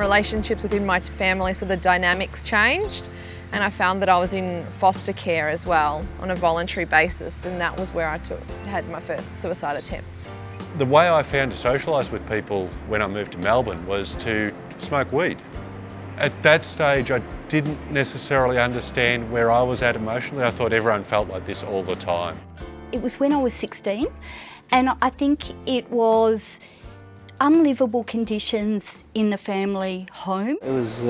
relationships within my family, so the dynamics changed, and I found that I was in foster care as well on a voluntary basis, and that was where I had my first suicide attempt. The way I found to socialise with people when I moved to Melbourne was to smoke weed. At that stage, I didn't necessarily understand where I was at emotionally. I thought everyone felt like this all the time. It was when I was 16, and I think it was unlivable conditions in the family home. It was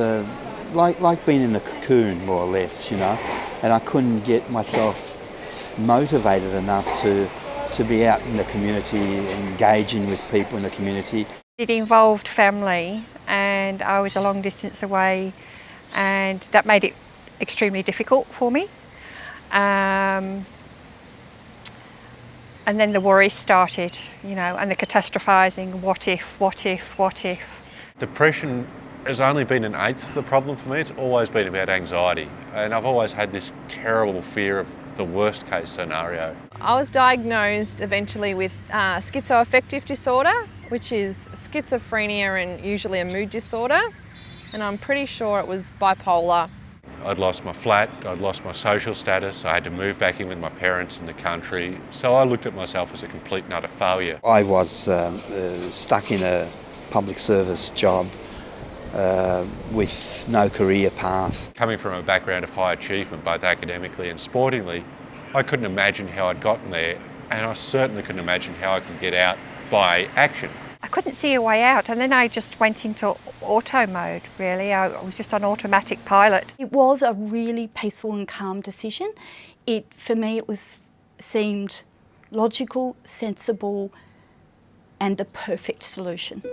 like being in a cocoon, more or less, you know, and I couldn't get myself motivated enough to be out in the community, engaging with people in the community. It involved family, and I was a long distance away, and that made it extremely difficult for me. And then the worries started, you know, and the catastrophising, what if, what if, what if. Depression has only been an eighth of the problem for me. It's always been about anxiety, and I've always had this terrible fear of the worst case scenario. I was diagnosed eventually with schizoaffective disorder, which is schizophrenia and usually a mood disorder, and I'm pretty sure it was bipolar. I'd lost my flat, I'd lost my social status, I had to move back in with my parents in the country, so I looked at myself as a complete and utter failure. I was stuck in a public service job with no career path. Coming from a background of high achievement, both academically and sportingly, I couldn't imagine how I'd gotten there, and I certainly couldn't imagine how I could get out by action. I couldn't see a way out, and then I just went into auto mode, really. I was just on automatic pilot. It was a really peaceful and calm decision. For me, it seemed logical, sensible, and the perfect solution.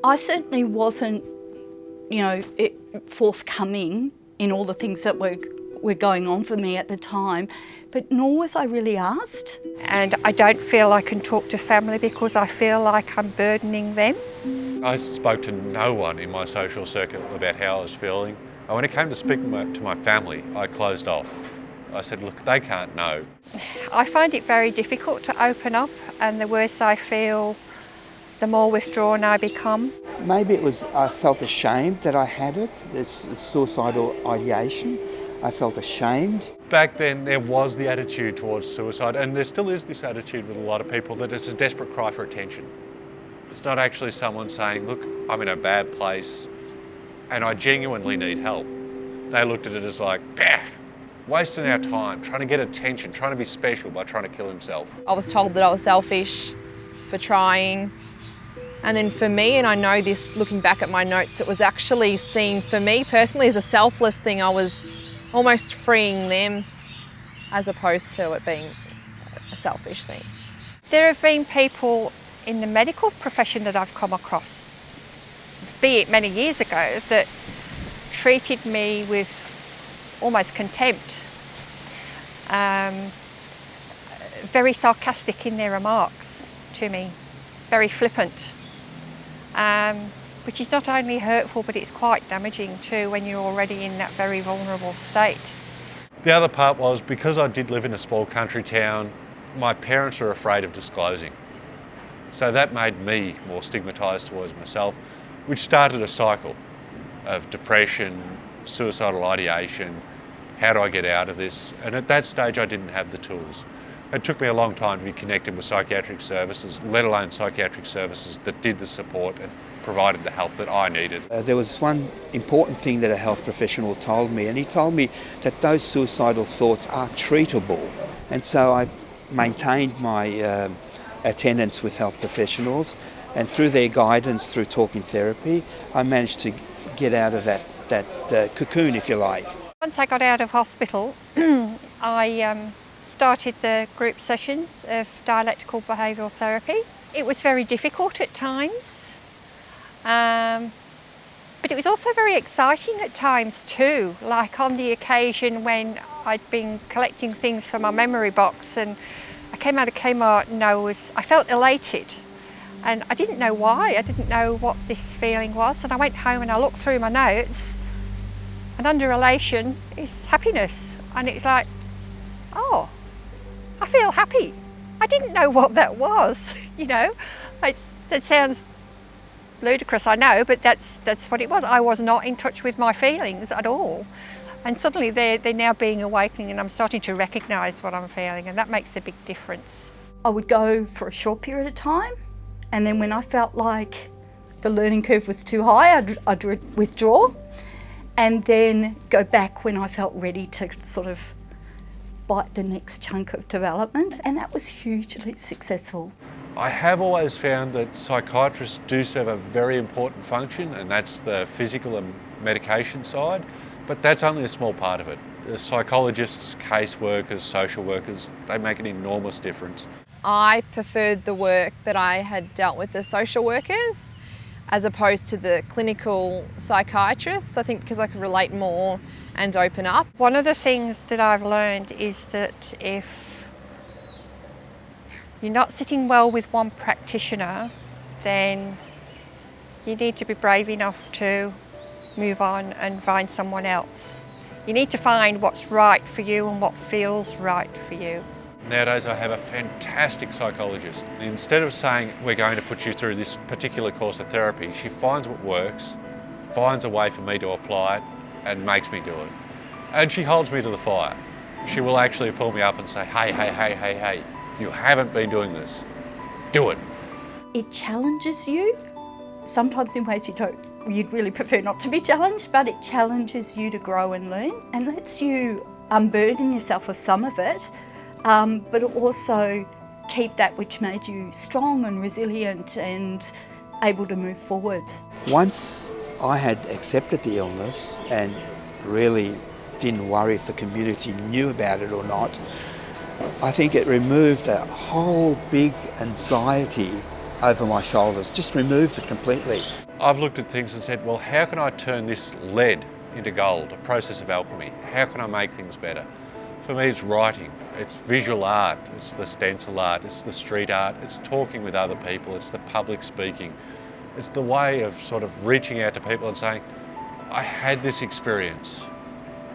I certainly wasn't, forthcoming in all the things that were going on for me at the time, but nor was I really asked. And I don't feel I can talk to family because I feel like I'm burdening them. I spoke to no one in my social circle about how I was feeling. And when it came to speaking to my family, I closed off. I said, look, they can't know. I find it very difficult to open up, and the worse I feel, the more withdrawn I become. Maybe it was I felt ashamed that I had it, this suicidal ideation. I felt ashamed. Back then there was the attitude towards suicide, and there still is this attitude with a lot of people that it's a desperate cry for attention. It's not actually someone saying, look, I'm in a bad place and I genuinely need help. They looked at it as like, bah, wasting our time, trying to get attention, trying to be special by trying to kill himself. I was told that I was selfish for trying. And then for me, and I know this looking back at my notes, it was actually seen for me personally as a selfless thing. I was almost freeing them as opposed to it being a selfish thing. There have been people in the medical profession that I've come across, be it many years ago, that treated me with almost contempt, very sarcastic in their remarks to me, very flippant, which is not only hurtful but it's quite damaging too when you're already in that very vulnerable state. The other part was, because I did live in a small country town, my parents were afraid of disclosing. So that made me more stigmatised towards myself, which started a cycle of depression, suicidal ideation, how do I get out of this? And at that stage I didn't have the tools. It took me a long time to be connected with psychiatric services, let alone psychiatric services that did the support and provided the help that I needed. There was one important thing that a health professional told me, and he told me that those suicidal thoughts are treatable. And so I maintained my attendance with health professionals, and through their guidance, through talking therapy, I managed to get out of that cocoon, if you like. Once I got out of hospital, I started the group sessions of dialectical behavioural therapy. It was very difficult at times, but it was also very exciting at times too, like on the occasion when I'd been collecting things for my memory box and I came out of Kmart and I felt elated, and I didn't know why. I didn't know what this feeling was, and I went home and I looked through my notes, and under elation is happiness, and it's like, oh, I feel happy. I didn't know what that was, you know. That sounds ludicrous, I know, but that's what it was. I was not in touch with my feelings at all. And suddenly they're now being awakening, and I'm starting to recognise what I'm feeling, and that makes a big difference. I would go for a short period of time, and then when I felt like the learning curve was too high, I'd withdraw, and then go back when I felt ready to sort of bite the next chunk of development, and that was hugely successful. I have always found that psychiatrists do serve a very important function, and that's the physical and medication side, but that's only a small part of it. The psychologists, caseworkers, social workers, they make an enormous difference. I preferred the work that I had dealt with the social workers as opposed to the clinical psychiatrists, I think, because I could relate more and open up. One of the things that I've learned is that if you're not sitting well with one practitioner, then you need to be brave enough to move on and find someone else. You need to find what's right for you and what feels right for you. Nowadays I have a fantastic psychologist. Instead of saying, we're going to put you through this particular course of therapy, she finds what works, finds a way for me to apply it, and makes me do it. And she holds me to the fire. She will actually pull me up and say, hey, you haven't been doing this. Do it. It challenges you, sometimes in ways you'd really prefer not to be challenged, but it challenges you to grow and learn and lets you unburden yourself of some of it, but also keep that which made you strong and resilient and able to move forward. Once I had accepted the illness and really didn't worry if the community knew about it or not, I think it removed a whole big anxiety over my shoulders, just removed it completely. I've looked at things and said, well, how can I turn this lead into gold, a process of alchemy? How can I make things better? For me, it's writing, it's visual art, it's the stencil art, it's the street art, it's talking with other people, it's the public speaking. It's the way of sort of reaching out to people and saying, I had this experience,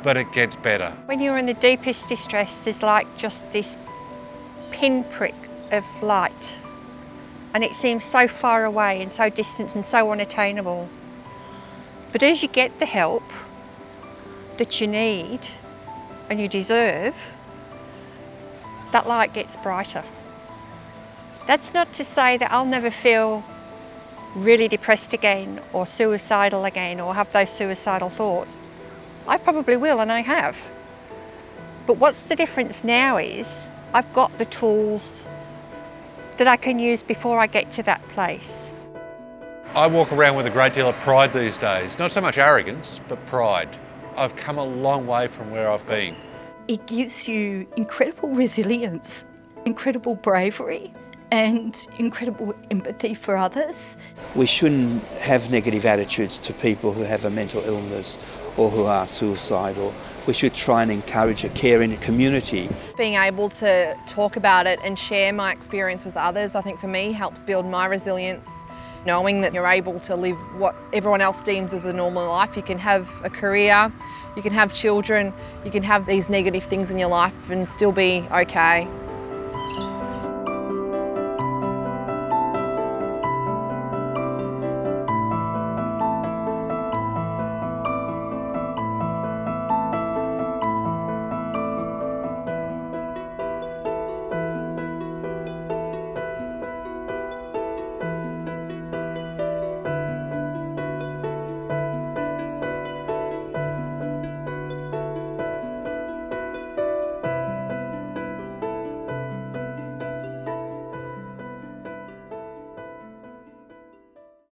but it gets better. When you're in the deepest distress, there's like just this pinprick of light, and it seems so far away and so distant and so unattainable. But as you get the help that you need and you deserve, that light gets brighter. That's not to say that I'll never feel really depressed again or suicidal again or have those suicidal thoughts. I probably will, and I have. But what's the difference now is I've got the tools that I can use before I get to that place. I walk around with a great deal of pride these days, not so much arrogance, but pride. I've come a long way from where I've been. It gives you incredible resilience, incredible bravery, and incredible empathy for others. We shouldn't have negative attitudes to people who have a mental illness or who are suicidal. We should try and encourage a caring community. Being able to talk about it and share my experience with others, I think for me helps build my resilience. Knowing that you're able to live what everyone else deems as a normal life. You can have a career, you can have children, you can have these negative things in your life and still be okay.